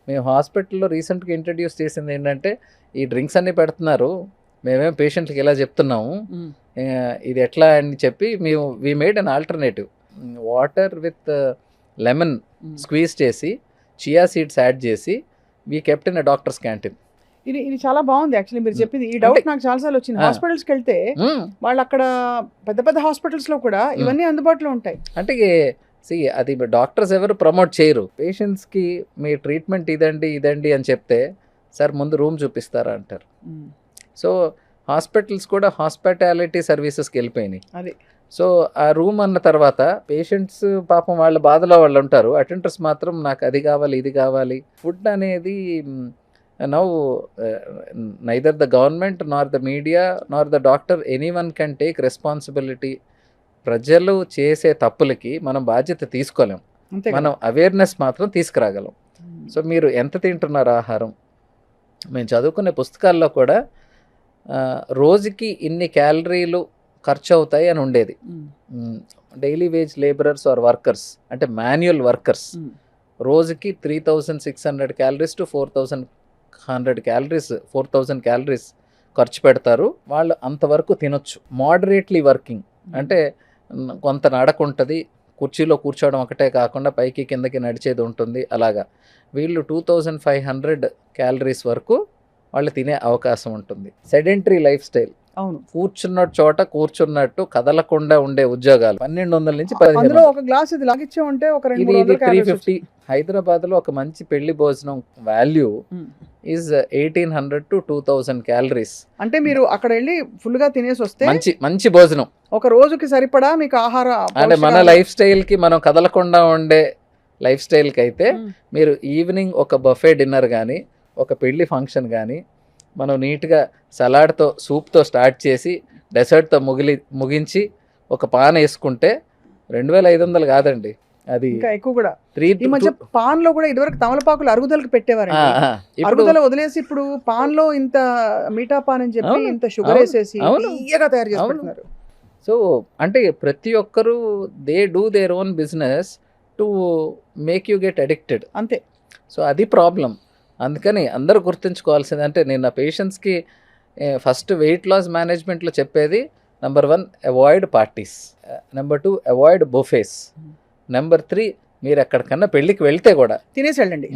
మేము హాస్పిటల్లో రీసెంట్గా ఇంట్రడ్యూస్ చేసింది ఏంటంటే ఈ డ్రింక్స్ అన్నీ పెడుతున్నారు, మేమేం పేషెంట్లకి ఇలా చెప్తున్నాము, ఇది ఎట్లా అని చెప్పి మేము we made an alternative. Water with lemon squeeze చేసి చియా సీడ్స్ యాడ్ చేసి we kept in a doctors canteen. ఇది చాలా బాగుంది యాక్చువల్లీ మీరు చెప్పింది. ఈ డౌట్ నాకు చాలాసార్లు వచ్చింది. హాస్పిటల్స్కి వెళ్తే వాళ్ళు అక్కడ పెద్ద పెద్ద హాస్పిటల్స్లో కూడా ఇవన్నీ అందుబాటులో ఉంటాయి. అంటే అది డాక్టర్స్ ఎవరు ప్రమోట్ చేయరు. పేషెంట్స్కి మీ ట్రీట్మెంట్ ఇదండి అని చెప్తే సార్ ముందు రూమ్ చూపిస్తారా అంటారు. సో హాస్పిటల్స్ కూడా హాస్పిటాలిటీ సర్వీసెస్కి వెళ్ళిపోయినాయి. అది సో ఆ రూమ్ అన్న తర్వాత పేషెంట్స్ పాపం వాళ్ళ బాధలో వాళ్ళు ఉంటారు, అటెండర్స్ మాత్రం నాకు అది కావాలి ఇది కావాలి. ఫుడ్ అనేది now neither the government nor the media nor the doctor anyone can take responsibility. ప్రజలు చేసే తప్పులకి మనం బాధ్యత తీసుకోలేం, మనం అవేర్నెస్ మాత్రం తీసుకురాగలం. సో మీరు ఎంత తింటున్నారు ఆహారం, మేము చదువుకునే పుస్తకాల్లో కూడా రోజుకి ఇన్ని క్యాలరీలు ఖర్చు అవుతాయి అని ఉండేది. Daily wage labourers or workers అంటే మాన్యువల్ వర్కర్స్ రోజుకి 3600 క్యాలరీస్ టు 4100 క్యాలరీస్ 4000 క్యాలరీస్ ఖర్చు పెడతారు. వాళ్ళు అంతవరకు తినొచ్చు. మోడరేట్లీ వర్కింగ్ అంటే కొంత నడక ఉంటుంది, కుర్చీలో కూర్చోవడం ఒకటే కాకుండా పైకి కిందకి నడిచేది ఉంటుంది. అలాగా వీళ్ళు 2500 క్యాలరీస్ వరకు వాళ్ళు తినే అవకాశం ఉంటుంది. సెడెంటరీ లైఫ్ స్టైల్, అవును, కూర్చున్న చోట కూర్చున్నట్టు కదలకుండా ఉండే ఉద్యోగాలు 1200 నుంచి 1500. ఒక గ్లాస్ ఇది లాగిచ్చే ఉంటే ఒక ఇది 350. హైదరాబాద్లో ఒక మంచి పెళ్లి భోజనం వాల్యూ ఈజ్ 1800 to 2000 క్యాలరీస్. అంటే మీరు అక్కడ వెళ్ళి ఫుల్ గా తినేసి వస్తే మంచి భోజనం ఒక రోజుకి సరిపడా మీకు ఆహార. అంటే మన లైఫ్ స్టైల్ కి, మనం కదలకుండా ఉండే లైఫ్ స్టైల్కి అయితే మీరు ఈవినింగ్ ఒక బఫే డిన్నర్ కానీ ఒక పెళ్లి ఫంక్షన్ కానీ మనం నీట్గా సలాడ్తో సూప్తో స్టార్ట్ చేసి డెసర్ట్తో ముగించి ఒక పాన్ వేసుకుంటే 2500 కాదండి, అది ఇంకా ఎక్కువ కూడా. ఈ మధ్య పాన్ లో కూడా ఇదివరకు తమలపాకులు అరుగుదలకు పెట్టేవారు, అరుగుదల వదిలేసి ఇప్పుడు పాన్ లో ఇంత మీఠా పాన్ అని చెప్పి ఇంత షుగర్ వేసేసి తీయగా తయారు చేసుకుంటున్నారు. సో అంటే ప్రతి ఒక్కరు they do their own business to make you get addicted, అంతే. సో అది ప్రాబ్లం. అందుకని అందరూ గుర్తుంచుకోవాల్సింది అంటే నేను నా పేషెంట్స్కి ఫస్ట్ వెయిట్ లాస్ మేనేజ్మెంట్లో చెప్పేది number 1 avoid parties, number 2 avoid buffets, number 3 మీరు ఎక్కడికన్నా పెళ్ళికి వెళ్తే కూడా తినేసి వెళ్ళండి,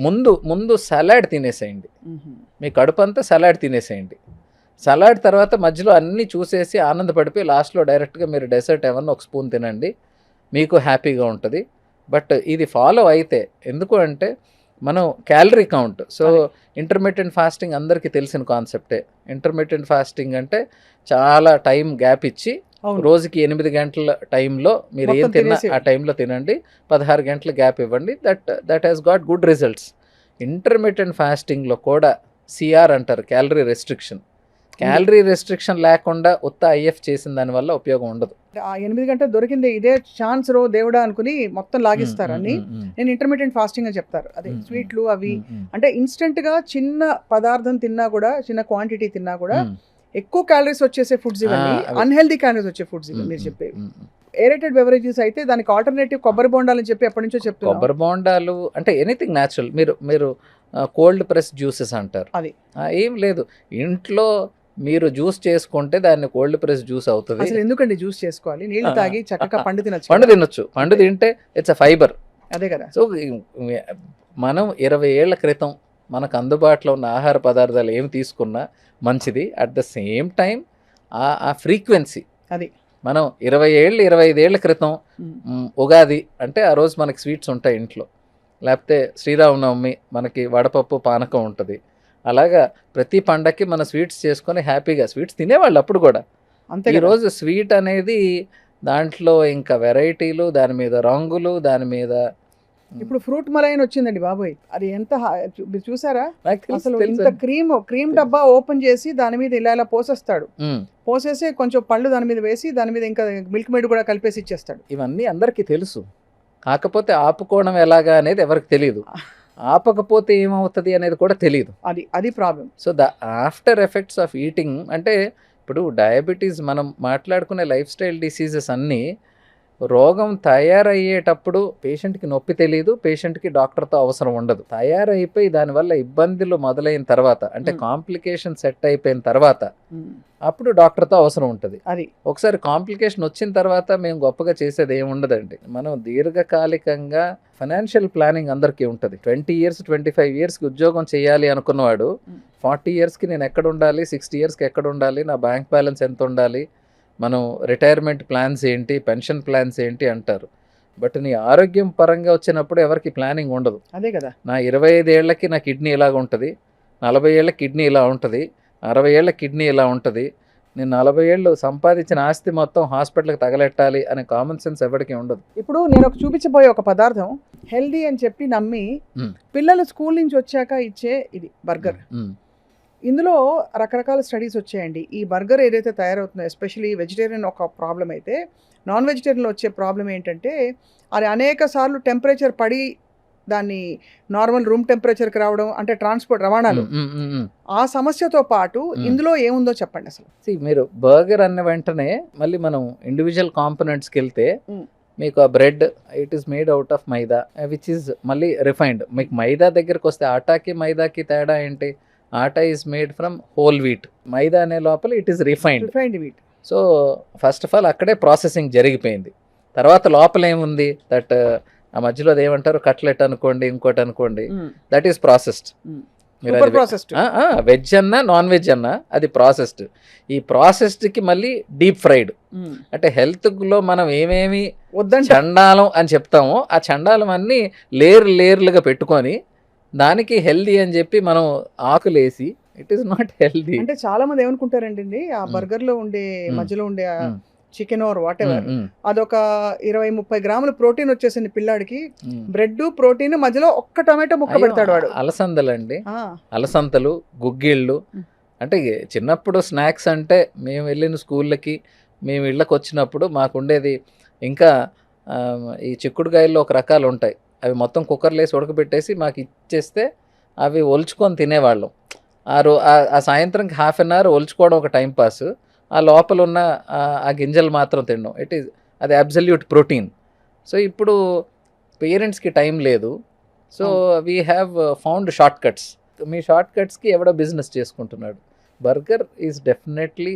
ముందు సలాడ్ తినేసేయండి, మీ కడుపు అంతా సలాడ్ తినేసేయండి. సలాడ్ తర్వాత మధ్యలో అన్నీ చూసేసి ఆనందపడిపోయి లాస్ట్లో డైరెక్ట్గా మీరు డెసర్ట్ ఏమన్నా ఒక స్పూన్ తినండి, మీకు హ్యాపీగా ఉంటుంది. బట్ ఇది ఫాలో అయితే, ఎందుకు అంటే మనం calorie count. So intermittent fasting అందరికీ తెలిసిన కాన్సెప్టే. ఇంటర్మిటెంట్ ఫాస్టింగ్ అంటే చాలా టైం గ్యాప్ ఇచ్చి రోజుకి 8 గంటల టైంలో మీరు ఏం తిన్నా ఆ టైంలో తినండి, 16 గంటల గ్యాప్ ఇవ్వండి. That has got good results. Intermittent ఫాస్టింగ్లో కూడా సిఆర్ అంటారు, క్యాలరీ రెస్ట్రిక్షన్. క్యాలరీ రెస్ట్రిక్షన్ లేకుండా ఉత్త ఐఎఫ్ చేసిన దానివల్ల ఉపయోగం ఉండదు. 8 గంటలు దొరికింది ఇదే ఛాన్స్ రో దేవుడా అనుకుని మొత్తం లాగిస్తారు అని నేను ఇంటర్మీడియట్ ఫాస్టింగ్ అని చెప్తారు. అదే స్వీట్లు అవి అంటే ఇన్స్టెంట్ గా చిన్న పదార్థం తిన్నా కూడా, చిన్న క్వాంటిటీ తిన్నా కూడా ఎక్కువ క్యాలరీస్ వచ్చేసే ఫుడ్స్ ఇవన్నీ, అన్హెల్దీ క్యాలరీస్ వచ్చే ఫుడ్స్ ఇవి మీరు చెప్పేవి. ఏరేటెడ్ బెవరేజెస్ అయితే దానికి ఆల్టర్నేటివ్ కొబ్బరి బోండాలు అని చెప్పి ఎప్పటి నుంచో చెప్తున్నారు. కొబ్బరి బోండాలు అంటే ఎనీథింగ్ న్యాచురల్. మీరు కోల్డ్ ప్రెస్ జ్యూసెస్ అంటారు, అది ఏం లేదు. ఇంట్లో మీరు జ్యూస్ చేసుకుంటే దాన్ని కోల్డ్ ప్రెస్ జ్యూస్ అవుతుంది. అసలు ఎందుకండి జ్యూస్ చేసుకోవాలి? నీళ్ళు తాగి చక్కగా పండు తినొచ్చు. పండు తింటే ఇట్స్ అ ఫైబర్, అదే కదా. సో మనం 20 ఏళ్ల క్రితం మనకు అందుబాటులో ఉన్న ఆహార పదార్థాలు ఏమి తీసుకున్నా మంచిది. అట్ ద సేమ్ టైం ఆ ఫ్రీక్వెన్సీ, అది మనం 25 ఏళ్ల క్రితం ఉగాది అంటే ఆ రోజు మనకి స్వీట్స్ ఉంటాయి ఇంట్లో, లేకపోతే శ్రీరామనవమి మనకి వడపప్పు పానకం ఉంటుంది. అలాగా ప్రతి పండక్కి మన స్వీట్స్ చేసుకొని హ్యాపీగా స్వీట్స్ తినేవాళ్ళు అప్పుడు కూడా. ఈరోజు స్వీట్ అనేది దాంట్లో ఇంకా వెరైటీలు, దాని మీద రంగులు, దాని మీద ఇప్పుడు ఫ్రూట్ మలై అని వచ్చిందండి బాబోయ్, అది ఎంత మీరు చూసారా? అసలు ఇంత క్రీమ్ డబ్బా ఓపెన్ చేసి దాని మీద ఇలా పోసేస్తాడు, పోసేసి కొంచెం పళ్ళు దాని మీద వేసి దాని మీద ఇంకా మిల్క్ మేడ్ కూడా కలిపేసి ఇచ్చేస్తాడు. ఇవన్నీ అందరికీ తెలుసు, కాకపోతే ఆపుకోవడం ఎలాగా అనేది ఎవరికి తెలియదు, ఆపకపోతే ఏమవుతుంది అనేది కూడా తెలియదు. అది problem. So the after effects of eating అంటే ఇప్పుడు డయాబెటీస్ మనం మాట్లాడుకునే లైఫ్ స్టైల్ డిసీజెస్ అన్నీ రోగం తయారయ్యేటప్పుడు పేషెంట్కి నొప్పి తెలియదు, పేషెంట్కి డాక్టర్తో అవసరం ఉండదు. తయారైపోయి దానివల్ల ఇబ్బందులు మొదలైన తర్వాత, అంటే కాంప్లికేషన్ సెట్ అయిపోయిన తర్వాత అప్పుడు డాక్టర్తో అవసరం ఉంటుంది. అది ఒకసారి కాంప్లికేషన్ వచ్చిన తర్వాత మేము గొప్పగా చేసేది ఏమి ఉండదండి. మనం దీర్ఘకాలికంగా ఫైనాన్షియల్ ప్లానింగ్ అందరికీ ఉంటుంది. 20 years 25 yearsకి ఉద్యోగం చేయాలి అనుకున్నవాడు 40 yearsకి నేను ఎక్కడ ఉండాలి, 60 yearsకి ఎక్కడ ఉండాలి, నా బ్యాంక్ బ్యాలెన్స్ ఎంత ఉండాలి, మనం రిటైర్మెంట్ ప్లాన్స్ ఏంటి, పెన్షన్ ప్లాన్స్ ఏంటి అంటారు. బట్ నీ ఆరోగ్యం పరంగా వచ్చినప్పుడు ఎవరికి ప్లానింగ్ ఉండదు. అదే కదా. నా 25 ఏళ్ళకి నా కిడ్నీ ఇలాగ ఉంటుంది, 40 ఏళ్ళ కిడ్నీ ఇలా ఉంటుంది, 60 ఏళ్ళ కిడ్నీ ఇలా ఉంటుంది, నేను 40 ఏళ్ళు సంపాదించిన ఆస్తి మొత్తం హాస్పిటల్కి తగలెట్టాలి అనే కామన్ సెన్స్ ఎవరికి ఉండదు. ఇప్పుడు నేను చూపించబోయే ఒక పదార్థం హెల్దీ అని చెప్పి నమ్మి పిల్లలు స్కూల్ నుంచి వచ్చాక ఇచ్చే ఇది బర్గర్. ఇందులో రకరకాల స్టడీస్ వచ్చాయండి. ఈ బర్గర్ ఏదైతే తయారవుతుందో, ఎస్పెషలీ వెజిటేరియన్ ఒక ప్రాబ్లం అయితే, నాన్ వెజిటేరియన్లో వచ్చే ప్రాబ్లం ఏంటంటే అది అనేక సార్లు టెంపరేచర్ పడి దాన్ని నార్మల్ రూమ్ టెంపరేచర్కి రావడం, అంటే ట్రాన్స్పోర్ట్ రవాణాలు, ఆ సమస్యతో పాటు ఇందులో ఏముందో చెప్పండి అసలు. మీరు బర్గర్ అన్న వెంటనే మళ్ళీ మనం ఇండివిజువల్ కాంపోనెంట్స్కి వెళ్తే మీకు ఆ bread it is made out of maida, which is మళ్ళీ రిఫైన్డ్. మీకు మైదా దగ్గరకు వస్తే ఆటాకి మైదాకి తేడా ఏంటి? Atta is made from whole wheat, maida అనే లోపల it is refined wheat. So first of all అక్కడే ప్రాసెసింగ్ జరిగిపోయింది. తర్వాత లోపల ఏముంది, దట్ ఆ మధ్యలో అది ఏమంటారు, కట్లెట్ అనుకోండి, ఇంకోటి అనుకోండి, దట్ ఈస్ ప్రాసెస్డ్. వెజ్ అన్నా నాన్ వెజ్ అన్నా అది ప్రాసెస్డ్. ఈ ప్రాసెస్డ్కి మళ్ళీ డీప్ ఫ్రైడ్. అంటే హెల్త్లో మనం ఏమేమి చండాలం అని చెప్తామో ఆ చండాలం అన్నీ లేయర్లుగా పెట్టుకొని దానికి హెల్దీ అని చెప్పి మనం ఆకులేసి, ఇట్ ఈస్ నాట్ హెల్దీ. అంటే చాలా మంది ఏమనుకుంటారండి, ఆ బర్గర్ లో ఉండే మధ్యలో ఉండే చికెన్ ఆర్ వాట్ ఎవర్, అదొక 20-30 గ్రాముల ప్రోటీన్ వచ్చేసింది పిల్లాడికి, బ్రెడ్ ప్రోటీన్, మధ్యలో ఒక్క టమాటో ముక్క పెడతాడు వాడు. అలసందలండి, అలసంతలు, గుగ్గిళ్ళు. అంటే చిన్నప్పుడు స్నాక్స్ అంటే మేము వెళ్ళిన స్కూళ్ళకి, మేము ఇళ్ళకి వచ్చినప్పుడు మాకు ఉండేది ఇంకా ఈ చిక్కుడుకాయల్లో ఒక రకాలు ఉంటాయి, అవి మొత్తం కుక్కర్లో వేసి ఉడకబెట్టేసి మాకు ఇచ్చేస్తే అవి ఒలుచుకొని తినేవాళ్ళం. ఆ సాయంత్రంకి 1/2 hour ఒలుచుకోవడం ఒక టైంపాస్, ఆ లోపల ఉన్న ఆ గింజలు మాత్రం తినడం, అది అబ్సల్యూట్ ప్రోటీన్. సో ఇప్పుడు పేరెంట్స్కి టైం లేదు, so we have found shortcuts. మీ షార్ట్ కట్స్కి ఎవడో బిజినెస్ చేసుకుంటున్నాడు. Burger is definitely